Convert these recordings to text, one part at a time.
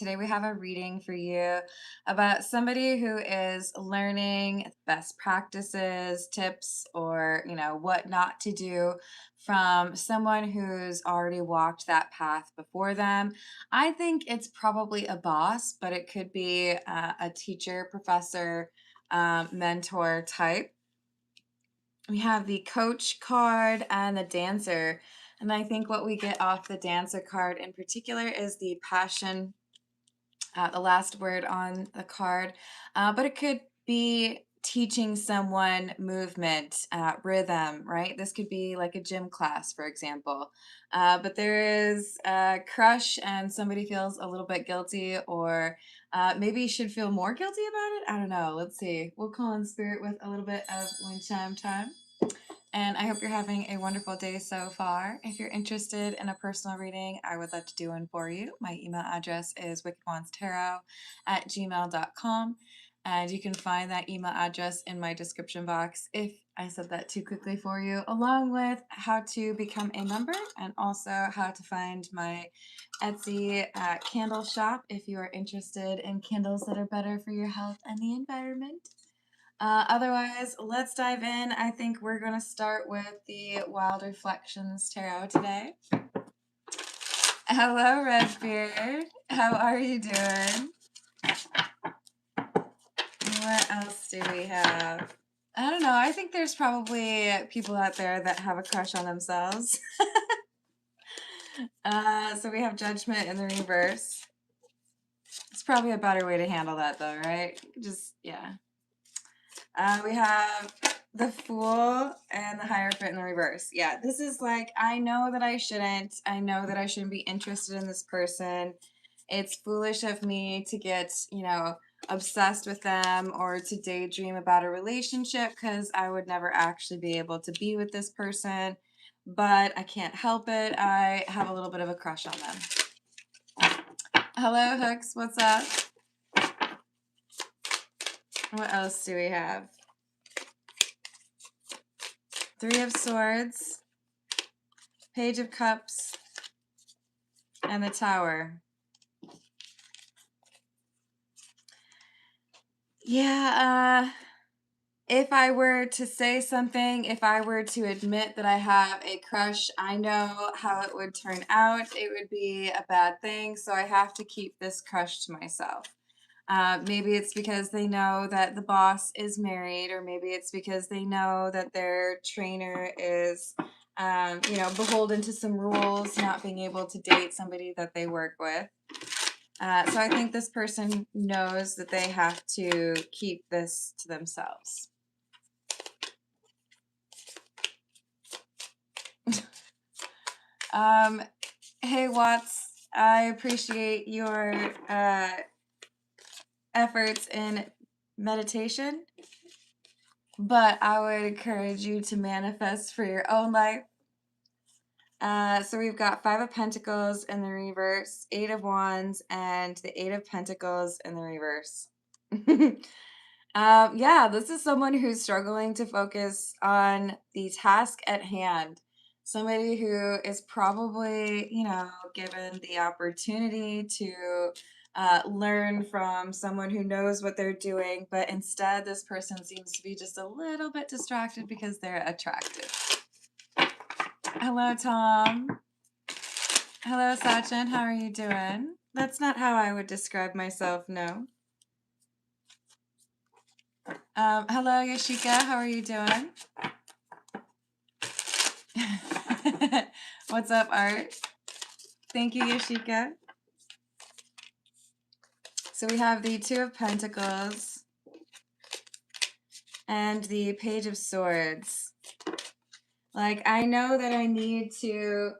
Today we have a reading for you about somebody who is learning best practices, tips, or what not to do from someone who's already walked that path before them. I think it's probably a boss, but it could be a teacher, professor, mentor type. We have the coach card and the dancer. And I think what we get off the dancer card in particular is the passion, the last word on the card, but it could be teaching someone movement, rhythm, right? This could be like a gym class, for example. But there is a crush, and somebody feels a little bit guilty, or maybe should feel more guilty about it. I don't know. Let's see. We'll call in spirit with a little bit of wind chime time. And I hope you're having a wonderful day so far. If you're interested in a personal reading, I would love to do one for you. My email address is wickedwandstarot@gmail.com. And you can find that email address in my description box if I said that too quickly for you, along with how to become a member and also how to find my Etsy candle shop if you are interested in candles that are better for your health and the environment. Otherwise, let's dive in. I think we're going to start with the Wild Reflections Tarot today. Hello, Redbeard. How are you doing? What else do we have? I don't know. I think there's probably people out there that have a crush on themselves. So we have Judgment in the reverse. It's probably a better way to handle that, though, right? Just, yeah. We have the Fool and the Hierophant in the reverse. Yeah, this is like, I know that I shouldn't. I know that I shouldn't be interested in this person. It's foolish of me to get, obsessed with them or to daydream about a relationship because I would never actually be able to be with this person. But I can't help it. I have a little bit of a crush on them. Hello, Hooks. What's up? What else do we have? Three of Swords, Page of Cups, and the Tower. Yeah, if I were to say something, if I were to admit that I have a crush, I know how it would turn out. It would be a bad thing, so I have to keep this crush to myself. Maybe it's because they know that the boss is married, or maybe it's because they know that their trainer is, beholden to some rules, not being able to date somebody that they work with. So I think this person knows that they have to keep this to themselves. Hey, Watts, I appreciate your efforts in meditation, but I would encourage you to manifest for your own life. So we've got Five of Pentacles in the reverse, Eight of Wands, and the Eight of Pentacles in the reverse. Yeah, this is someone who's struggling to focus on the task at hand. Somebody who is probably, given the opportunity to learn from someone who knows what they're doing, but instead this person seems to be just a little bit distracted because they're attractive. Hello, Tom. Hello, Sachin. How are you doing? That's not how I would describe myself, no. Hello, Yashika. How are you doing? What's up, Art? Thank you, Yashika. So we have the Two of Pentacles and the Page of Swords. Like, I know that I need to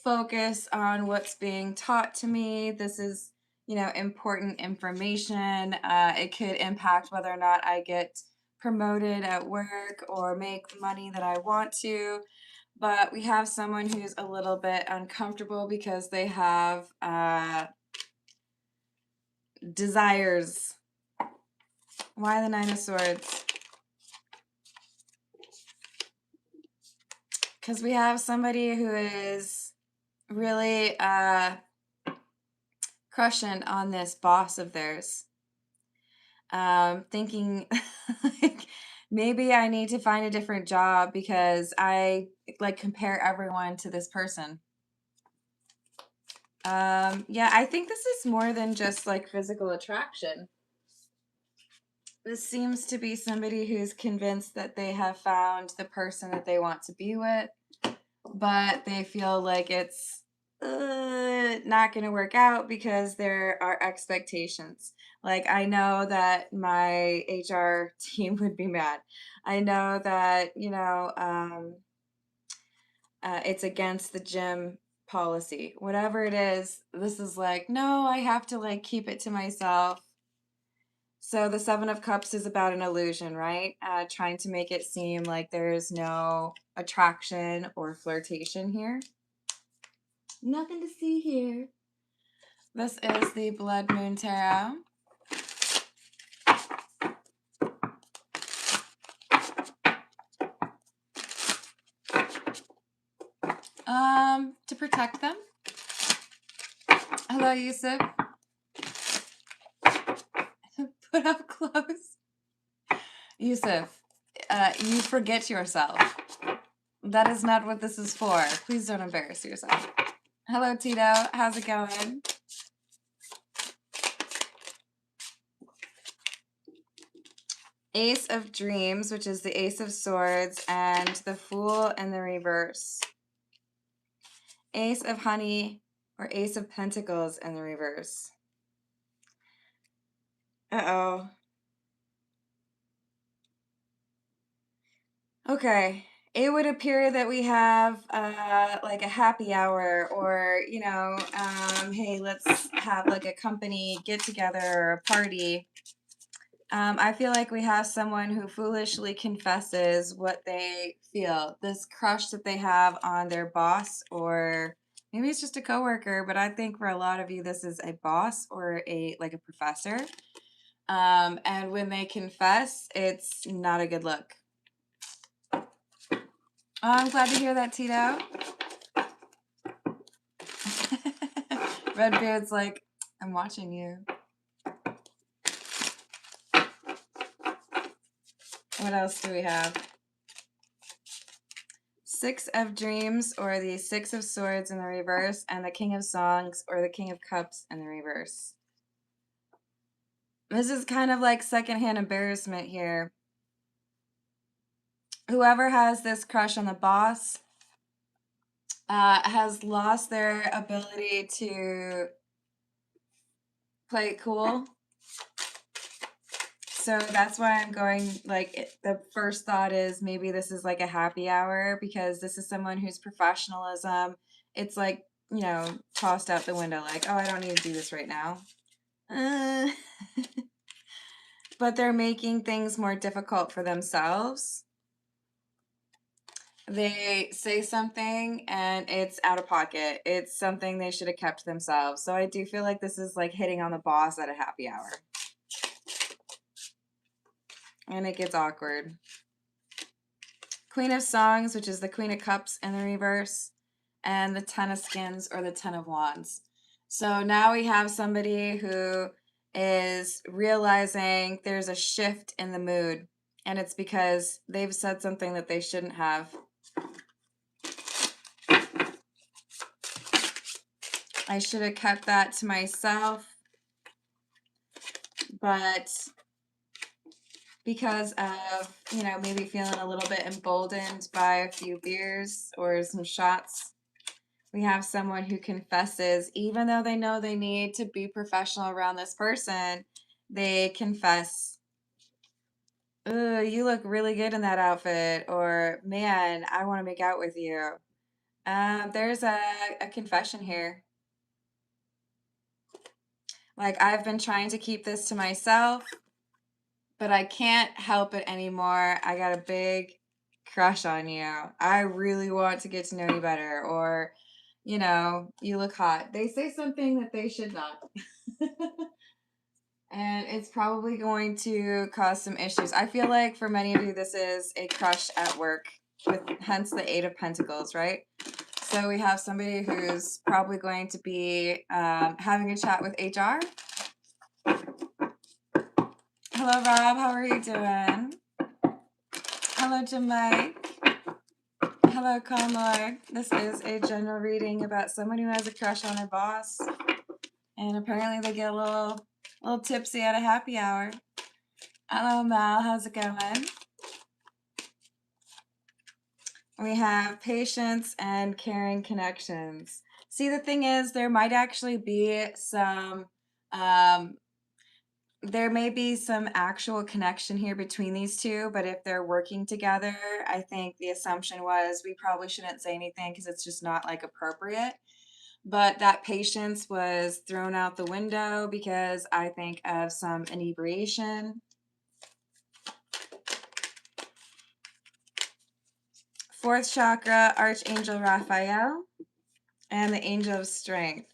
focus on what's being taught to me. This is, important information. It could impact whether or not I get promoted at work or make money that I want to. But we have someone who's a little bit uncomfortable because they have desires. Why the Nine of Swords? Because we have somebody who is really crushing on this boss of theirs. Thinking like maybe I need to find a different job because I like compare everyone to this person. Yeah, I think this is more than just like physical attraction. This seems to be somebody who's convinced that they have found the person that they want to be with, but they feel like it's not going to work out because there are expectations. Like, I know that my HR team would be mad. I know that, it's against the gym policy. Whatever it is, this is like, no, I have to like keep it to myself. So the Seven of Cups is about an illusion, right? Trying to make it seem like there's no attraction or flirtation here. Nothing to see here. This is the Blood Moon Tarot. To protect them. Hello, Yusuf. Put up clothes. Yusuf, you forget yourself. That is not what this is for. Please don't embarrass yourself. Hello, Tito. How's it going? Ace of Dreams, which is the Ace of Swords, and the Fool in the reverse. Ace of Honey or Ace of Pentacles in the reverse. Uh-oh. Okay. It would appear that we have like a happy hour or, hey, let's have like a company get together or a party. I feel like we have someone who foolishly confesses what they feel. This crush that they have on their boss, or maybe it's just a coworker, but I think for a lot of you, this is a boss or a professor. And when they confess, it's not a good look. Oh, I'm glad to hear that, Tito. Redbeard's like, I'm watching you. What else do we have? Six of Dreams or the Six of Swords in the reverse, and the King of Songs or the King of Cups in the reverse. This is kind of like secondhand embarrassment here. Whoever has this crush on the boss has lost their ability to play it cool. So that's why I'm going, the first thought is maybe this is like a happy hour because this is someone whose professionalism, it's like, tossed out the window. Like, oh, I don't need to do this right now. But they're making things more difficult for themselves. They say something and it's out of pocket. It's something they should have kept to themselves. So I do feel like this is like hitting on the boss at a happy hour. And it gets awkward. Queen of Songs, which is the Queen of Cups in the reverse, and the Ten of Skins or the Ten of Wands. So now we have somebody who is realizing there's a shift in the mood, and it's because they've said something that they shouldn't have. I should have kept that to myself, but because of, maybe feeling a little bit emboldened by a few beers or some shots, we have someone who confesses, even though they know they need to be professional around this person, they confess, "Ooh, you look really good in that outfit," or, "Man, I want to make out with you." There's a confession here. Like, I've been trying to keep this to myself, but I can't help it anymore. I got a big crush on you. I really want to get to know you better. Or, you look hot. They say something that they should not. And it's probably going to cause some issues. I feel like for many of you, this is a crush at work, with hence the Eight of Pentacles, right? So we have somebody who's probably going to be having a chat with HR. Hello, Rob. How are you doing? Hello, Jim Mike. Hello, Conlord. This is a general reading about someone who has a crush on her boss, and apparently they get a little tipsy at a happy hour. Hello, Mal. How's it going? We have patience and caring connections. See, the thing is, there might actually be there may be some actual connection here between these two, but if they're working together, I think the assumption was we probably shouldn't say anything because it's just not like appropriate. But that patience was thrown out the window because I think of some inebriation. Fourth chakra, Archangel Raphael, and the Angel of Strength.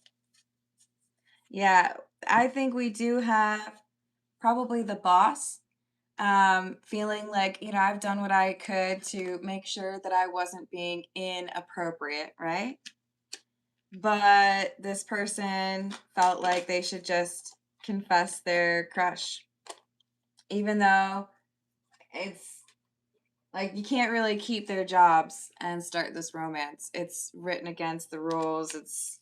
Yeah, I think we do have probably the boss feeling like, I've done what I could to make sure that I wasn't being inappropriate, right? But this person felt like they should just confess their crush, even though it's like you can't really keep their jobs and start this romance. It's written against the rules, it's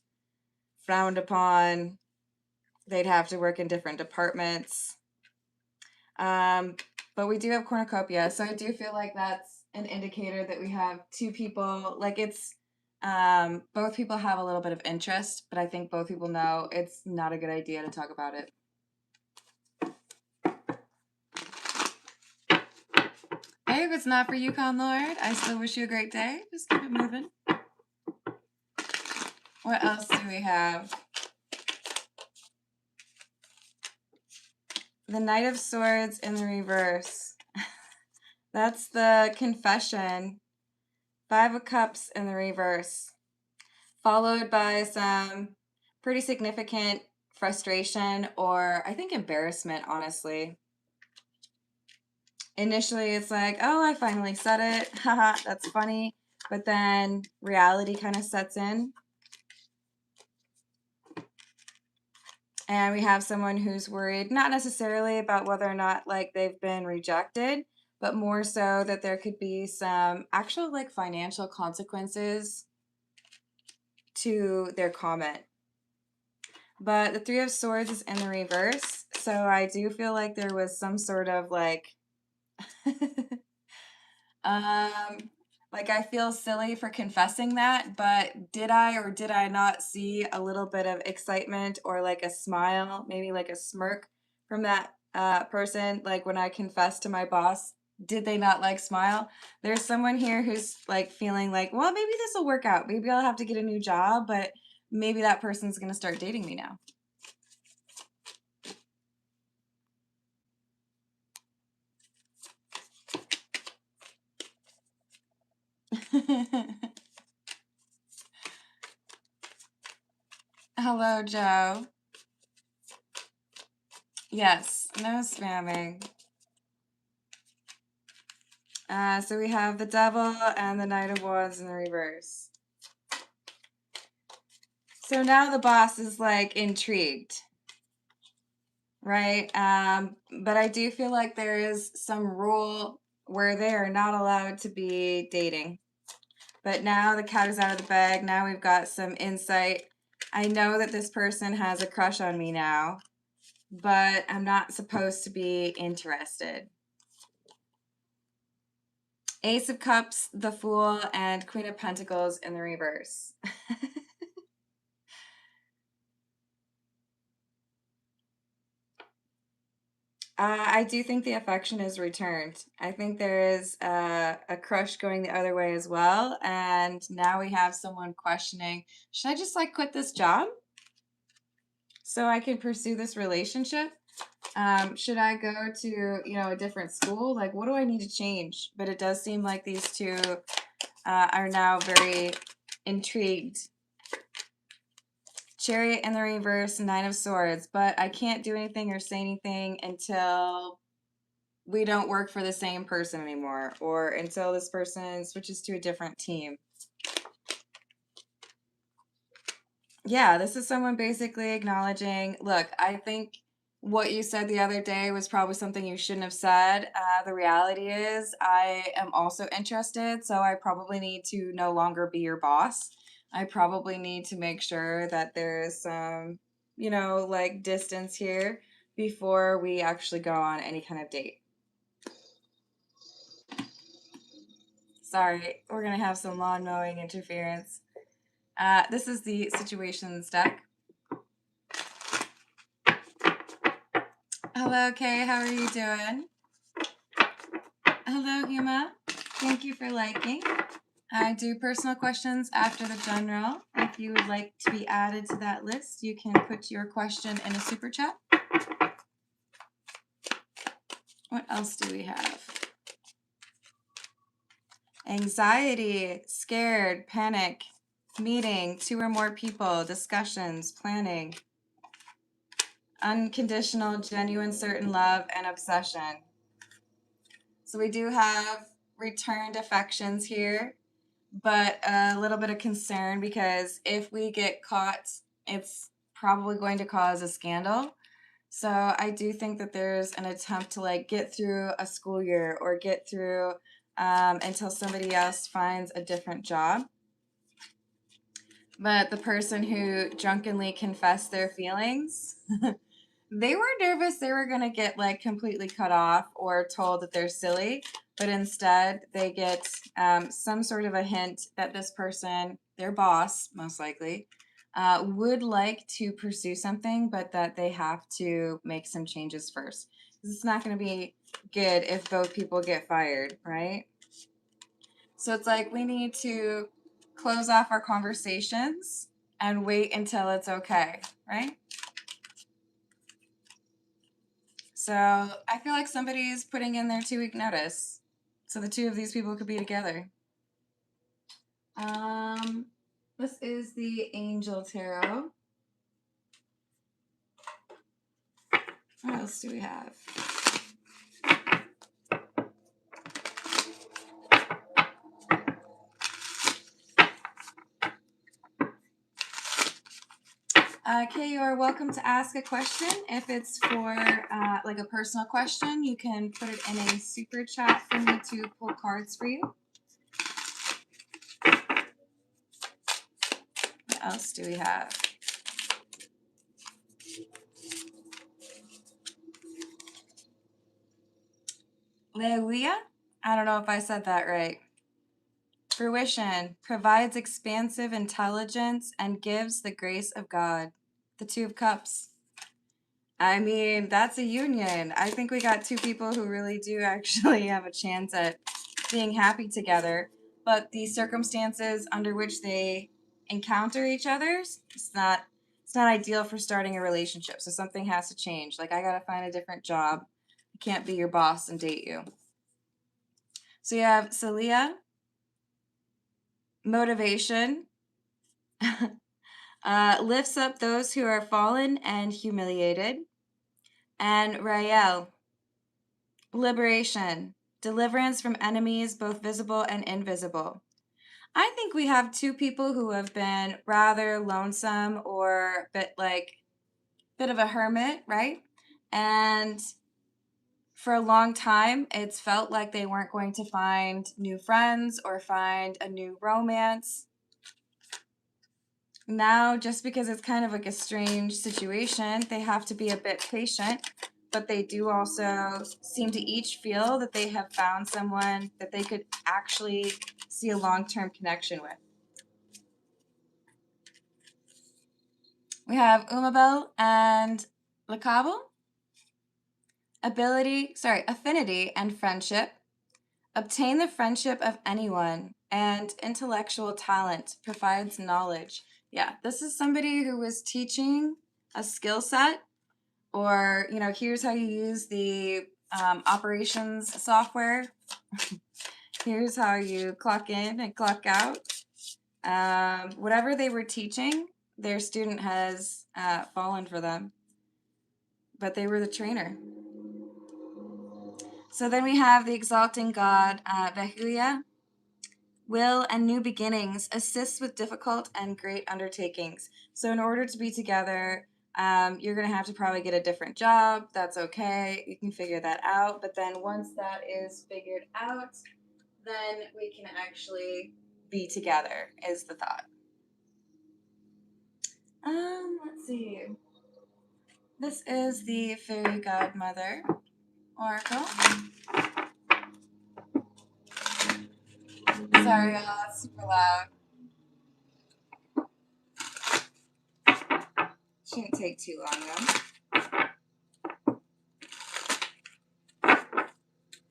frowned upon. They'd have to work in different departments. But we do have cornucopia, so I do feel like that's an indicator that we have two people. Like it's both people have a little bit of interest, but I think both people know it's not a good idea to talk about it. Hey, if it's not for you, Conlord, I still wish you a great day. Just keep it moving. What else do we have? The Knight of Swords in the reverse. That's the confession. Five of Cups in the reverse. Followed by some pretty significant frustration or I think embarrassment, honestly. Initially, it's like, oh, I finally said it. Haha, that's funny. But then reality kind of sets in. And we have someone who's worried, not necessarily about whether or not like they've been rejected, but more so that there could be some actual like financial consequences to their comment. But the Three of Swords is in the reverse, so I do feel like there was some sort of like like I feel silly for confessing that, but did I or did I not see a little bit of excitement or like a smile, maybe like a smirk from that person? Like when I confessed to my boss, did they not like smile? There's someone here who's like feeling like, well, maybe this will work out. Maybe I'll have to get a new job, but maybe that person's going to start dating me now. Hello, Joe. Yes, no spamming. So we have the Devil and the Knight of Wands in the reverse. So now the boss is like intrigued, right? But I do feel like there is some rule where they are not allowed to be dating. But now the cat is out of the bag. Now we've got some insight. I know that this person has a crush on me now, but I'm not supposed to be interested. Ace of Cups, the Fool, and Queen of Pentacles in the reverse. I do think the affection is returned. I think there is a crush going the other way as well. And now we have someone questioning, should I just like quit this job so I can pursue this relationship? Should I go to, a different school? Like, what do I need to change? But it does seem like these two are now very intrigued. Chariot in the reverse, Nine of Swords. But I can't do anything or say anything until we don't work for the same person anymore, or until this person switches to a different team. Yeah, this is someone basically acknowledging, look, I think what you said the other day was probably something you shouldn't have said. The reality is, I am also interested, so I probably need to no longer be your boss. I probably need to make sure that there's some, like distance here before we actually go on any kind of date. Sorry, we're going to have some lawn mowing interference. This is the situations deck. Hello, Kay. How are you doing? Hello, Huma. Thank you for liking. I do personal questions after the general. If you would like to be added to that list, you can put your question in a super chat. What else do we have? Anxiety, scared, panic, meeting, 2 or more people, discussions, planning, unconditional, genuine, certain love, and obsession. So we do have returned affections here, but a little bit of concern because if we get caught, it's probably going to cause a scandal. So I do think that there's an attempt to like get through a school year or get through until somebody else finds a different job. But the person who drunkenly confessed their feelings, they were nervous they were going to get like completely cut off or told that they're silly, but instead they get some sort of a hint that this person, their boss most likely, would like to pursue something, but that they have to make some changes first. It's not going to be good if both people get fired, right? So it's like we need to close off our conversations and wait until it's okay, right? So I feel like somebody is putting in their 2-week notice. So the 2 of these people could be together. This is the Angel Tarot. What else do we have? Okay, you are welcome to ask a question. If it's for like a personal question, you can put it in a super chat for me to pull cards for you. What else do we have? Leuia? I don't know if I said that right. Fruition provides expansive intelligence and gives the grace of God. The 2 of Cups. I mean, that's a union. I think we got 2 people who really do actually have a chance at being happy together. But the circumstances under which they encounter each other, it's not ideal for starting a relationship. So something has to change. Like I gotta find a different job. I can't be your boss and date you. So you have Celia, motivation, lifts up those who are fallen and humiliated, and Rael, liberation, deliverance from enemies both visible and invisible. I think we have 2 people who have been rather lonesome or bit of a hermit, right? And for a long time, it's felt like they weren't going to find new friends or find a new romance. Now, just because it's kind of like a strange situation, they have to be a bit patient, but they do also seem to each feel that they have found someone that they could actually see a long-term connection with. We have Umabel and Lacable. Affinity and friendship. Obtain the friendship of anyone, and intellectual talent provides knowledge. Yeah, this is somebody who was teaching a skill set, or, here's how you use the operations software. Here's how you clock in and clock out. Whatever they were teaching, their student has fallen for them, but they were the trainer. So then we have the exalting god, Vehuya, Will and new beginnings, assists with difficult and great undertakings. So in order to be together, you're going to have to probably get a different job. That's okay. You can figure that out. But then once that is figured out, then we can actually be together, is the thought. Let's see. This is the Fairy Godmother Oracle. Sorry, y'all, it's super loud. Shouldn't take too long, though.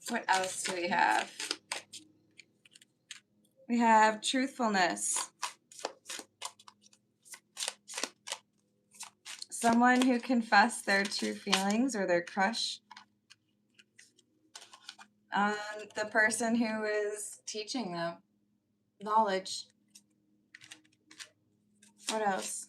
What else do we have? We have truthfulness. Someone who confessed their true feelings or their crush on the person who is teaching them knowledge. What else?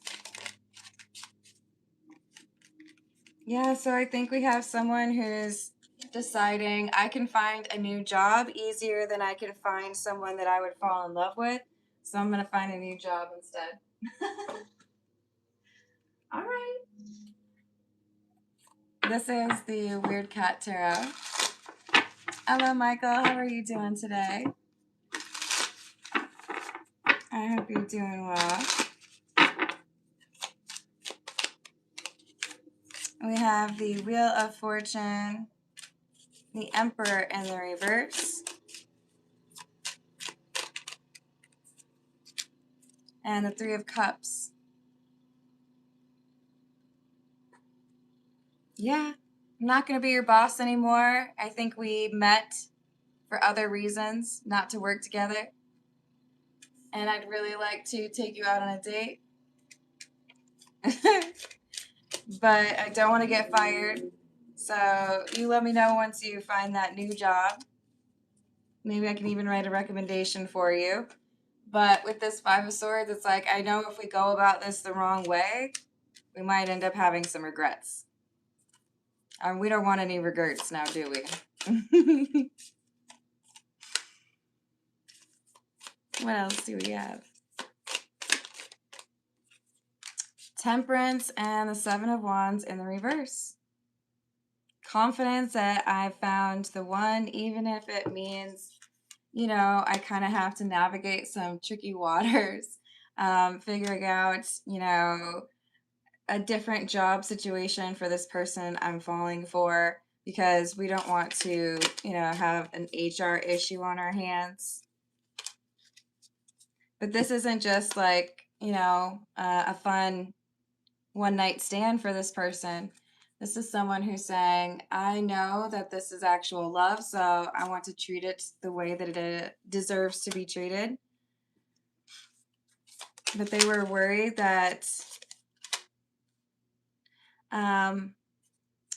Yeah, so I think we have someone who's deciding I can find a new job easier than I can find someone that I would fall in love with. So I'm going to find a new job instead. All right. This is the Weird Cat Tarot. Hello, Michael. How are you doing today? I hope you're doing well. We have the Wheel of Fortune, the Emperor in the reverse, and the Three of Cups. Yeah, I'm not going to be your boss anymore. I think we met for other reasons, not to work together. And I'd really like to take you out on a date. But I don't want to get fired. So you let me know once you find that new job. Maybe I can even write a recommendation for you. But with this Five of Swords, it's like, I know if we go about this the wrong way, we might end up having some regrets. We don't want any regrets now, do we? What else do we have? Temperance and the Seven of Wands in the reverse. Confidence that I found the one, even if it means, you know, I kind of have to navigate some tricky waters, figuring out, you know, a different job situation for this person I'm falling for, because we don't want to, you know, have an HR issue on our hands. But this isn't just like, you know, a fun one night stand for this person. This is someone who's saying, I know that this is actual love, so I want to treat it the way that it deserves to be treated. But they were worried that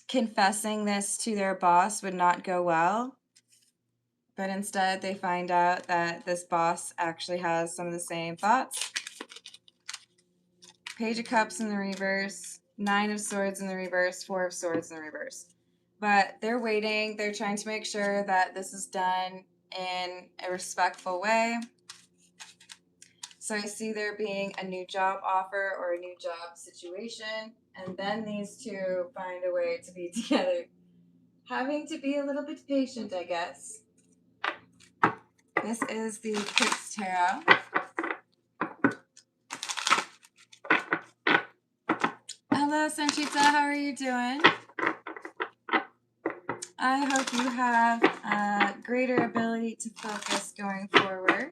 confessing this to their boss would not go well. But instead, they find out that this boss actually has some of the same thoughts. Page of Cups in the reverse, Nine of Swords in the reverse, Four of Swords in the reverse. But they're waiting. They're trying to make sure that this is done in a respectful way. So I see there being a new job offer or a new job situation, and then these two find a way to be together. Having to be a little bit patient, I guess. This is the Pix Tarot. Hello, Sanchita. How are you doing? I hope you have a greater ability to focus going forward.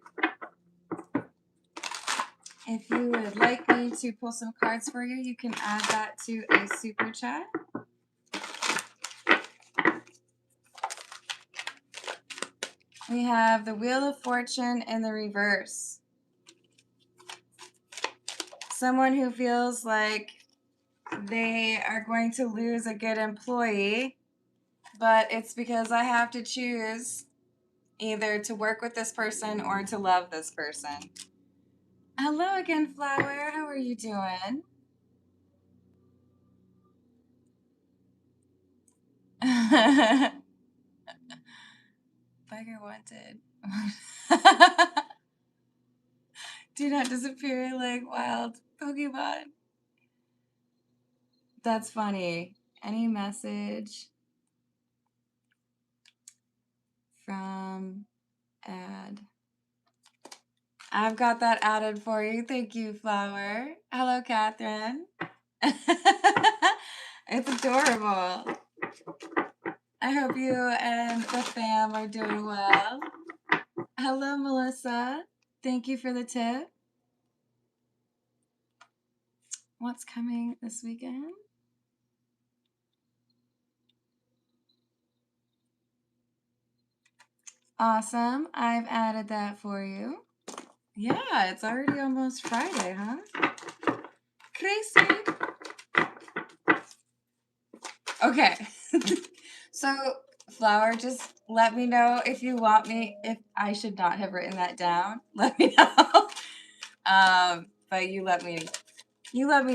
If you would like me to pull some cards for you, you can add that to a super chat. We have the Wheel of Fortune in the reverse. Someone who feels like they are going to lose a good employee, but it's because I have to choose either to work with this person or to love this person. Hello again, Flower. How are you doing? Beggar wanted. Do not disappear like wild Pokemon. That's funny. Any message from ad? I've got that added for you. Thank you, Flower. Hello, Catherine. It's adorable. I hope you and the fam are doing well. Hello, Melissa. Thank you for the tip. What's coming this weekend? Awesome. I've added that for you. Yeah, it's already almost Friday, huh? Crazy. Okay. So, Flower, just let me know if you want me, if I should not have written that down. Let me know. But you let me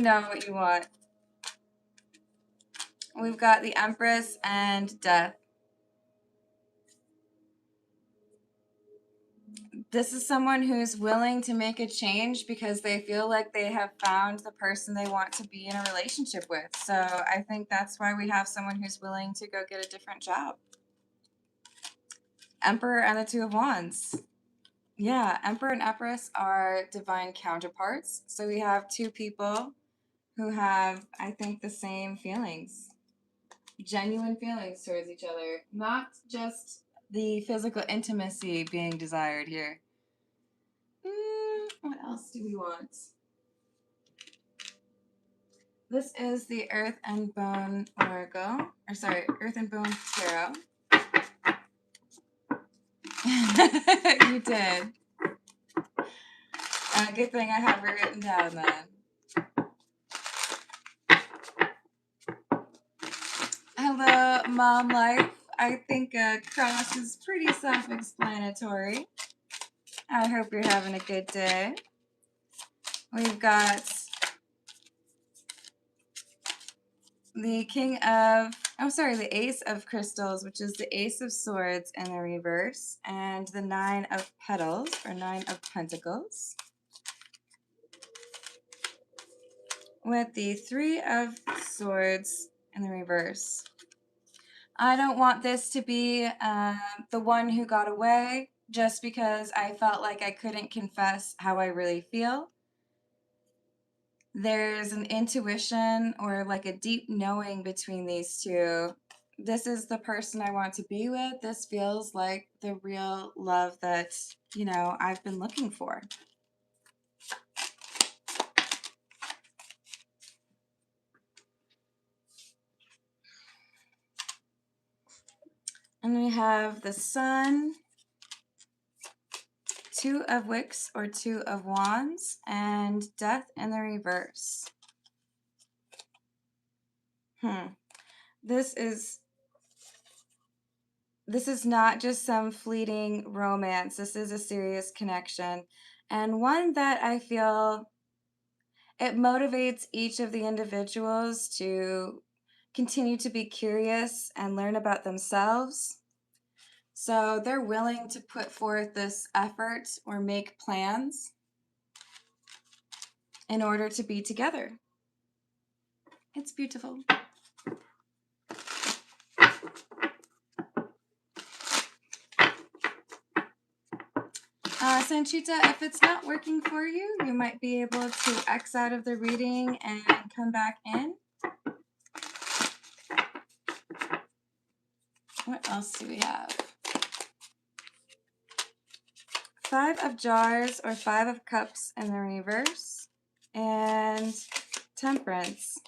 know what you want. We've got the Empress and Death. This is someone who's willing to make a change because they feel like they have found the person they want to be in a relationship with. So I think that's why we have someone who's willing to go get a different job. Emperor and the Two of Wands. Yeah, Emperor and Empress are divine counterparts. So we have two people who have, I think, the same feelings. Genuine feelings towards each other. Not just the physical intimacy being desired here. What else do we want? This is the Earth and Bone Oracle. Or sorry, Earth and Bone Tarot. You did. Good thing I have it written down then. Hello, Mom Life. I think cross is pretty self-explanatory. I hope you're having a good day. We've got the the Ace of Crystals, which is the Ace of Swords in the reverse, and the Nine of Petals, or Nine of Pentacles, with the Three of Swords in the reverse. I don't want this to be the one who got away just because I felt like I couldn't confess how I really feel. There's an intuition or like a deep knowing between these two. This is the person I want to be with. This feels like the real love that, I've been looking for. And we have the Sun, Two of Wicks or Two of Wands, and Death in the reverse. This is not just some fleeting romance. This is a serious connection, and one that I feel it motivates each of the individuals to continue to be curious and learn about themselves. So they're willing to put forth this effort or make plans in order to be together. It's beautiful. Sanchita, if it's not working for you, you might be able to X out of the reading and come back in. What else do we have? Five of Jars or Five of Cups in the reverse. And Temperance.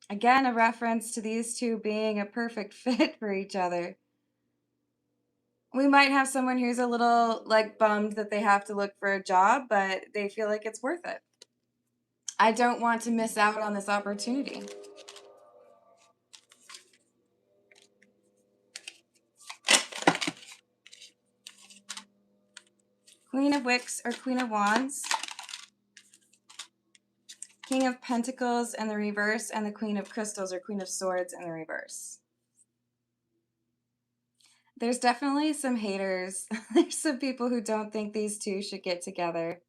Again, a reference to these two being a perfect fit for each other. We might have someone who's a little bummed that they have to look for a job, but they feel like it's worth it. I don't want to miss out on this opportunity. Queen of Wicks or Queen of Wands. King of Pentacles in the reverse, and the Queen of Crystals or Queen of Swords in the reverse. There's definitely some haters. There's some people who don't think these two should get together.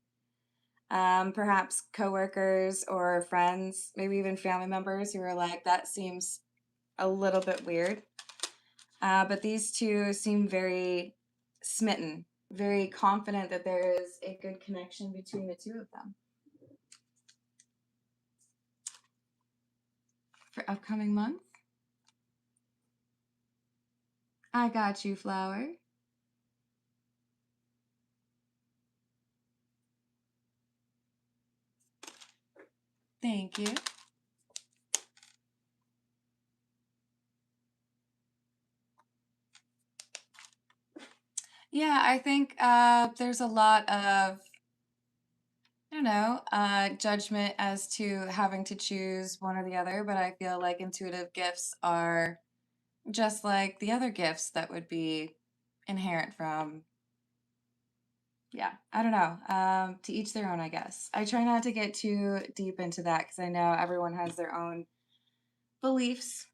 Perhaps coworkers or friends, maybe even family members who are like, that seems a little bit weird. But these two seem very smitten, very confident that there is a good connection between the two of them. For upcoming month, I got you, flower. Thank you. Yeah, I think there's a lot of, I don't know, judgment as to having to choose one or the other, but I feel like intuitive gifts are just like the other gifts that would be inherent from, yeah, I don't know, to each their own, I guess. I try not to get too deep into that because I know everyone has their own beliefs.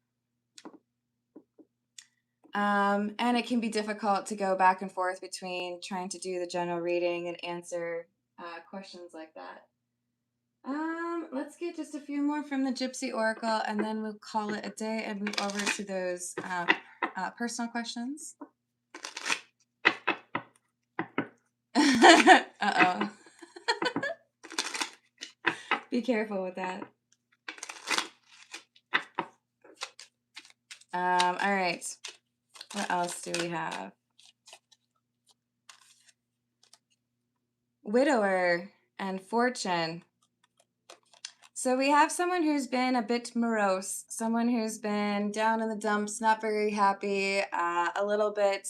And it can be difficult to go back and forth between trying to do the general reading and answer questions like that. Let's get just a few more from the Gypsy Oracle, and then we'll call it a day and move over to those personal questions. Uh-oh. Be careful with that. All right. What else do we have? Widower and Fortune. So we have someone who's been a bit morose, someone who's been down in the dumps, not very happy, a little bit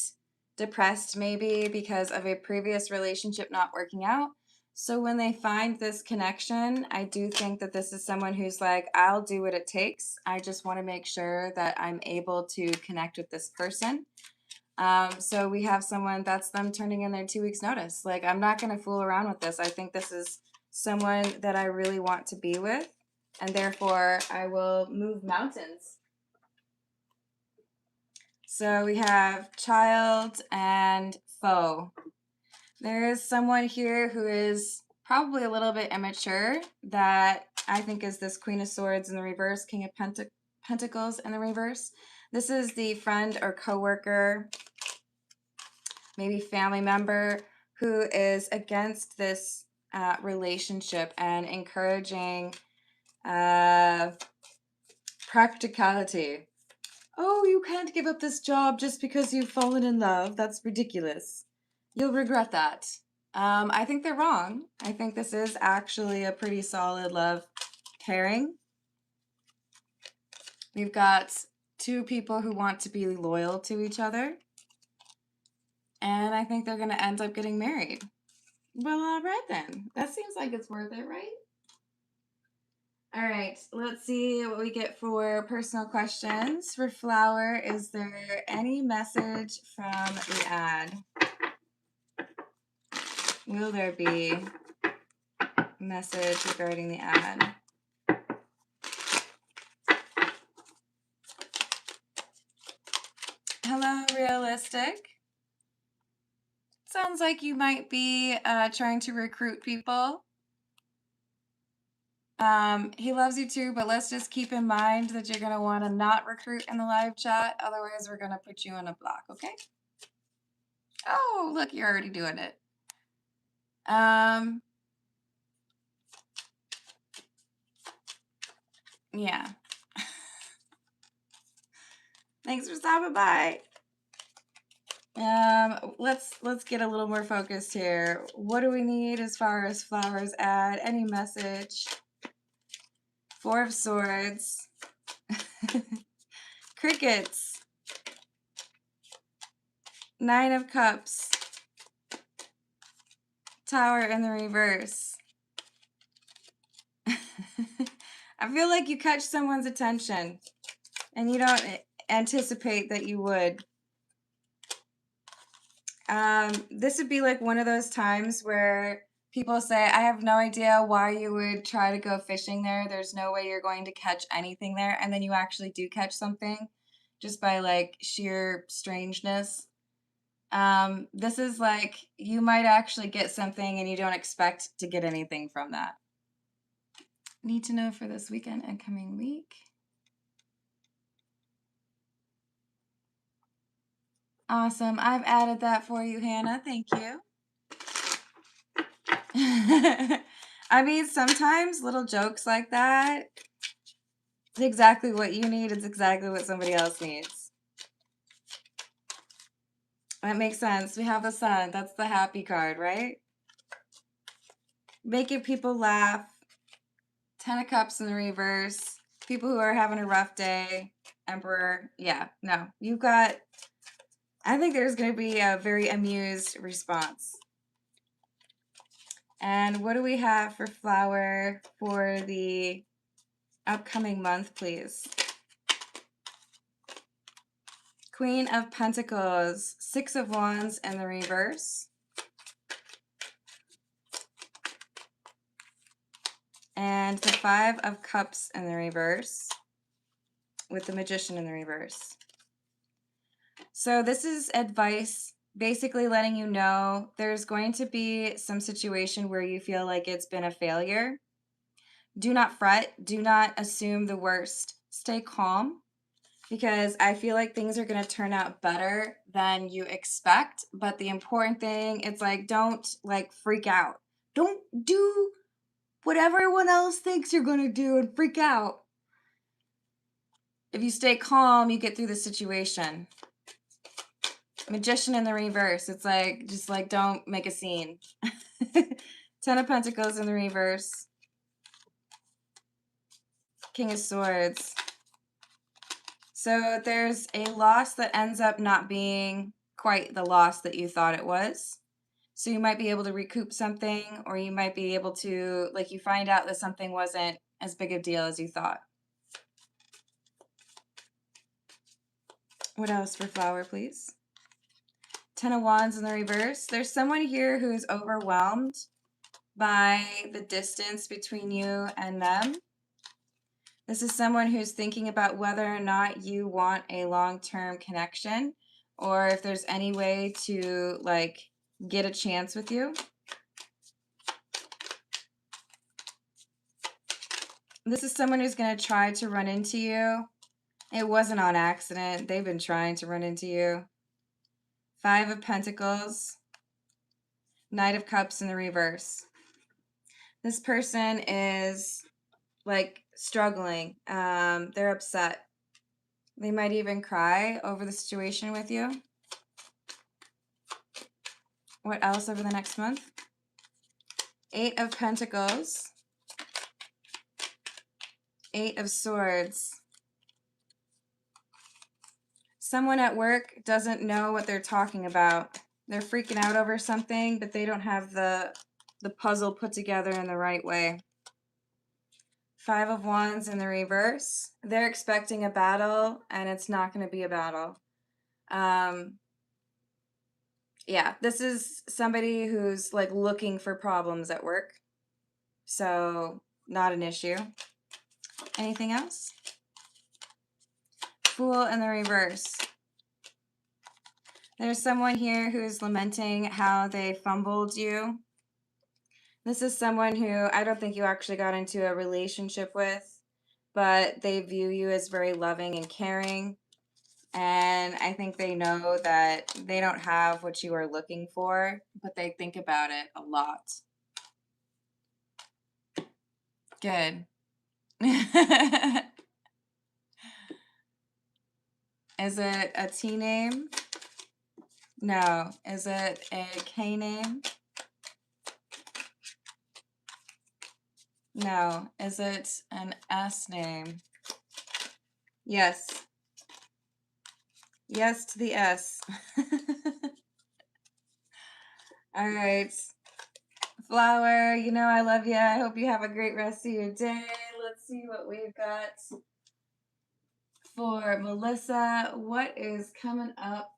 depressed maybe because of a previous relationship not working out. So when they find this connection, I do think that this is someone who's like, I'll do what it takes. I just want to make sure that I'm able to connect with this person. So we have someone, that's them turning in their 2 weeks notice. Like, I'm not going to fool around with this. I think this is someone that I really want to be with, and therefore I will move mountains. So we have child and foe. There is someone here who is probably a little bit immature that I think is this Queen of Swords in the reverse, King of Pentacles in the reverse. This is the friend or coworker, maybe family member, who is against this relationship and encouraging practicality. Oh, you can't give up this job just because you've fallen in love. That's ridiculous. You'll regret that. I think they're wrong. I think this is actually a pretty solid love pairing. We've got two people who want to be loyal to each other. And I think they're going to end up getting married. Well, all right then. That seems like it's worth it, right? All right, let's see what we get for personal questions. For Flower, is there any message from the ad? Will there be a message regarding the ad? Hello, Realistic. Sounds like you might be trying to recruit people. He loves you too, but let's just keep in mind that you're going to want to not recruit in the live chat. Otherwise, we're going to put you on a block, okay? Oh, look, you're already doing it. Yeah. Thanks for stopping by. Let's get a little more focused here. What do we need as far as Flower's ad? Any message? Four of Swords. Crickets. Nine of Cups. Tower in the reverse. I feel like you catch someone's attention and you don't anticipate that you would. This would be like one of those times where people say, I have no idea why you would try to go fishing there. There's no way you're going to catch anything there. And then you actually do catch something just by like sheer strangeness. This is like you might actually get something and you don't expect to get anything from that. Need to know for this weekend and coming week. Awesome. I've added that for you, Hannah. Thank you. I mean, sometimes little jokes like that, it's exactly what you need. It's exactly what somebody else needs. That makes sense. We have the sun. That's the happy card, right? Making people laugh. 10 of Cups in the reverse. People who are having a rough day. Emperor. Yeah, no. You've got, I think there's going to be a very amused response. And what do we have for flower for the upcoming month, please? Queen of Pentacles, 6 of Wands in the reverse. And the 5 of Cups in the reverse with the Magician in the reverse. So this is advice basically letting you know there's going to be some situation where you feel like it's been a failure. Do not fret. Do not assume the worst. Stay calm because I feel like things are going to turn out better than you expect. But the important thing, it's like, don't like freak out. Don't do what everyone else thinks you're going to do and freak out. If you stay calm, you get through the situation. Magician in the reverse. It's like, just like, don't make a scene. 10 of Pentacles in the reverse. King of Swords. So there's a loss that ends up not being quite the loss that you thought it was. So you might be able to recoup something, or you might be able to, like, you find out that something wasn't as big a deal as you thought. What else for flower, please? 10 of Wands in the reverse. There's someone here who's overwhelmed by the distance between you and them. This is someone who's thinking about whether or not you want a long-term connection, or if there's any way to, like, get a chance with you. This is someone who's going to try to run into you. It wasn't on accident. They've been trying to run into you. 5 of Pentacles. Knight of Cups in the reverse. This person is, like, struggling. They're upset. They might even cry over the situation with you. What else over the next month? 8 of Pentacles. 8 of Swords. Someone at work doesn't know what they're talking about. They're freaking out over something, but they don't have the puzzle put together in the right way. 5 of Wands in the reverse. They're expecting a battle, and it's not going to be a battle. Yeah, this is somebody who's, like, looking for problems at work. So, not an issue. Anything else? Fool in the reverse. There's someone here who's lamenting how they fumbled you. This is someone who I don't think you actually got into a relationship with, but they view you as very loving and caring. And I think they know that they don't have what you are looking for, but they think about it a lot. Good. Is it a T name? No. Is it a K name? No. Is it an S name? Yes. Yes to the S. All right. Flower, you know I love you. I hope you have a great rest of your day. Let's see what we've got for Melissa. What is coming up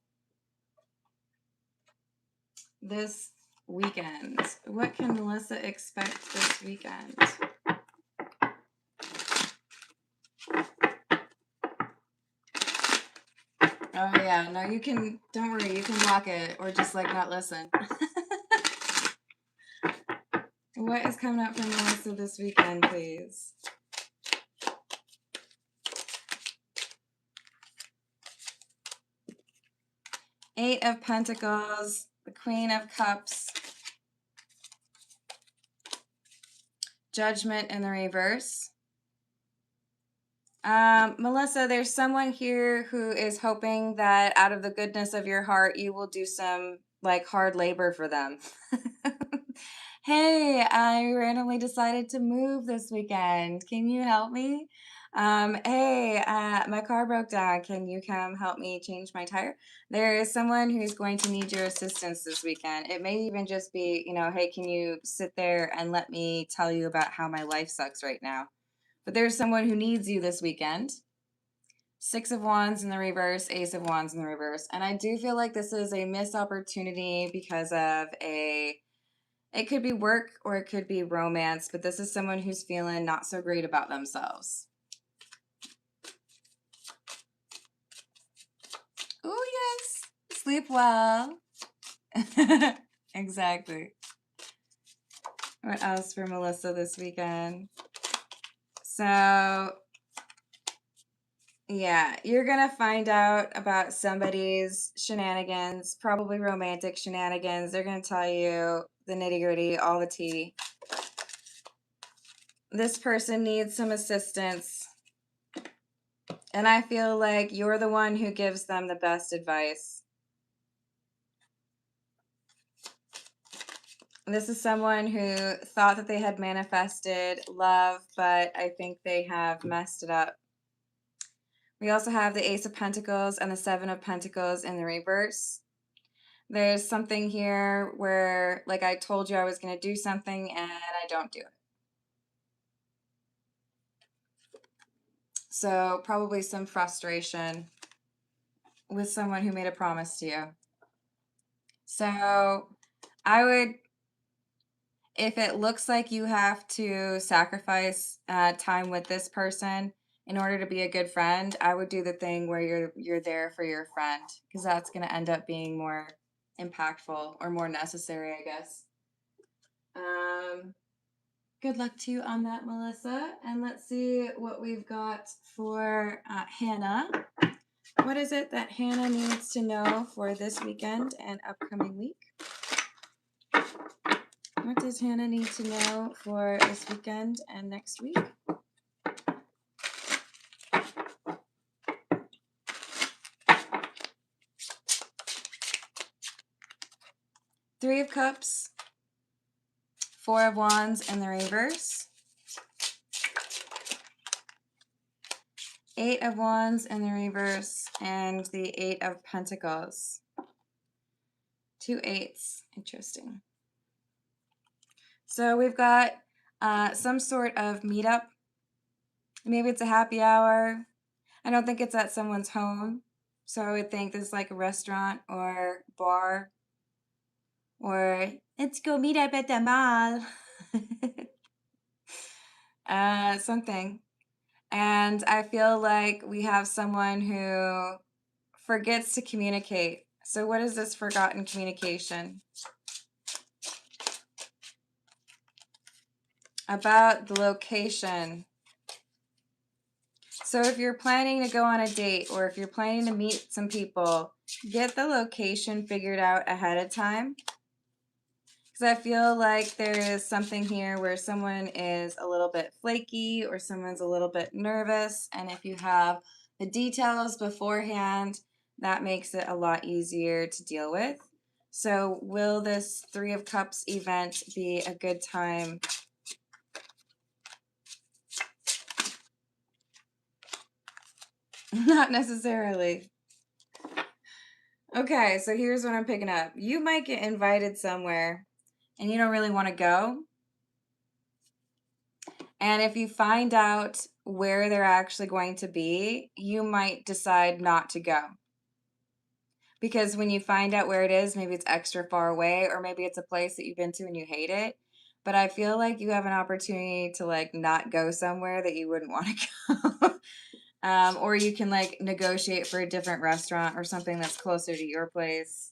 this weekend? What can Melissa expect this weekend? Oh yeah, no, you can, don't worry, you can block it or just like not listen. What is coming up for Melissa this weekend, please? Eight of Pentacles, the Queen of Cups, Judgment in the reverse. Melissa, there's someone here who is hoping that out of the goodness of your heart, you will do some like hard labor for them. Hey, I randomly decided to move this weekend. Can you help me? Hey, my car broke down. Can you come help me change my tire? There is someone who's going to need your assistance this weekend. It may even just be, hey, can you sit there and let me tell you about how my life sucks right now? But there's someone who needs you this weekend. Six of Wands in the reverse, Ace of Wands in the reverse. And I do feel like this is a missed opportunity because of it could be work or it could be romance, but this is someone who's feeling not so great about themselves. Oh, yes. Sleep well. Exactly. What else for Melissa this weekend? So, yeah, you're going to find out about somebody's shenanigans, probably romantic shenanigans. They're going to tell you the nitty-gritty, all the tea. This person needs some assistance. And I feel like you're the one who gives them the best advice. This is someone who thought that they had manifested love, but I think they have messed it up. We also have the Ace of Pentacles and the Seven of Pentacles in the reverse. There's something here where, like I told you I was going to do something and I don't do it. So probably some frustration with someone who made a promise to you. So I would, if it looks like you have to sacrifice time with this person in order to be a good friend, I would do the thing where you're there for your friend, because that's going to end up being more impactful or more necessary, I guess. Good luck to you on that, Melissa. And let's see what we've got for Hannah. What is it that Hannah needs to know for this weekend and upcoming week? What does Hannah need to know for this weekend and next week? Three of Cups, Four of Wands in the reverse, Eight of Wands in the reverse, and the Eight of Pentacles. Two eights. Interesting. So we've got some sort of meetup. Maybe it's a happy hour. I don't think it's at someone's home. So I would think this is like a restaurant or bar. Or let's go meet up at the mall. Something. And I feel like we have someone who forgets to communicate. So what is this forgotten communication? About the location. So if you're planning to go on a date or if you're planning to meet some people, get the location figured out ahead of time. Because I feel like there is something here where someone is a little bit flaky or someone's a little bit nervous. And if you have the details beforehand, that makes it a lot easier to deal with. So will this Three of Cups event be a good time? Not necessarily. Okay, so here's what I'm picking up. You might get invited somewhere and you don't really want to go. And if you find out where they're actually going to be, you might decide not to go. Because when you find out where it is, maybe it's extra far away, or maybe it's a place that you've been to and you hate it. But I feel like you have an opportunity to like not go somewhere that you wouldn't want to go. Or you can like negotiate for a different restaurant or something that's closer to your place.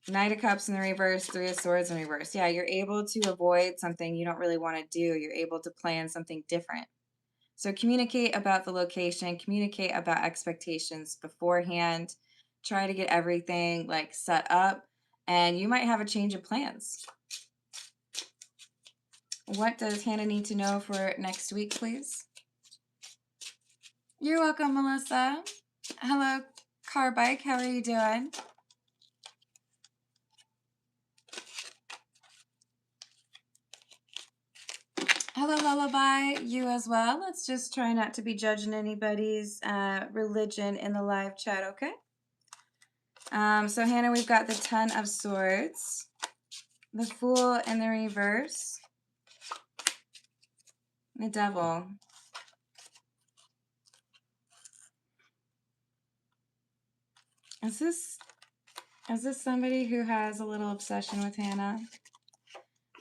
Knight of Cups in the reverse, Three of Swords in reverse. Yeah, you're able to avoid something you don't really want to do. You're able to plan something different. So communicate about the location, communicate about expectations beforehand. Try to get everything like set up, and you might have a change of plans. What does Hannah need to know for next week, please? You're welcome, Melissa. Hello, Car Bike. How are you doing? Hello, Lullaby. You as well. Let's just try not to be judging anybody's religion in the live chat, okay? So, Hannah, we've got the Ten of Swords, the Fool in the reverse, the Devil. Is this somebody who has a little obsession with Hannah?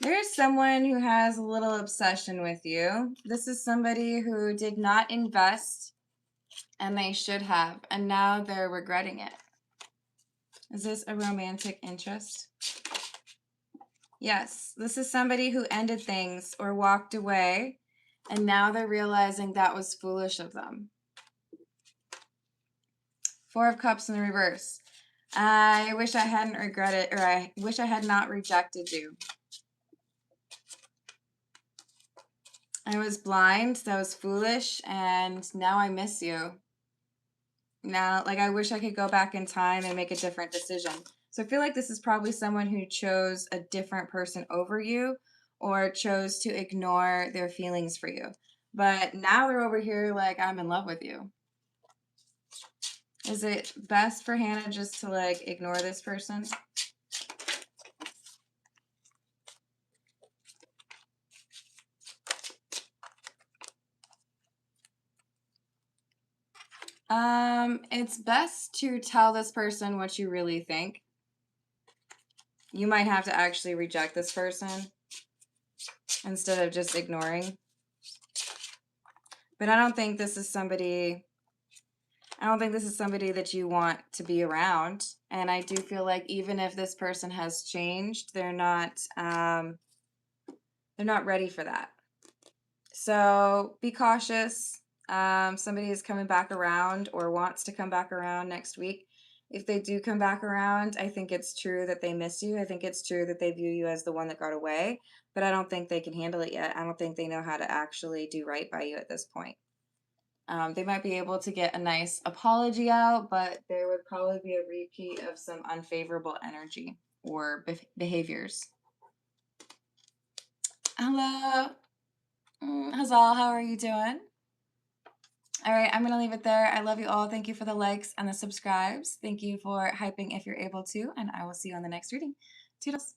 There's someone who has a little obsession with you. This is somebody who did not invest, and they should have, and now they're regretting it. Is this a romantic interest? Yes, this is somebody who ended things or walked away, and now they're realizing that was foolish of them. Four of Cups in the reverse. I wish I hadn't regretted, or I wish I had not rejected you. I was blind, that was foolish, and now I miss you. Now, like, I wish I could go back in time and make a different decision. So I feel like this is probably someone who chose a different person over you or chose to ignore their feelings for you. But now they're over here like, I'm in love with you. Is it best for Hannah just to, like, ignore this person? It's best to tell this person what you really think. You might have to actually reject this person instead of just ignoring. But I don't think this is somebody that you want to be around. And I do feel like even if this person has changed, they're not ready for that. So be cautious. Somebody is coming back around or wants to come back around next week. If they do come back around, I think it's true that they miss you. I think it's true that they view you as the one that got away, but I don't think they can handle it yet. I don't think they know how to actually do right by you at this point. They might be able to get a nice apology out, but there would probably be a repeat of some unfavorable energy or behaviors. Hello, Hazal, how are you doing? All right, I'm going to leave it there. I love you all. Thank you for the likes and the subscribes. Thank you for hyping if you're able to, and I will see you on the next reading. Toodles.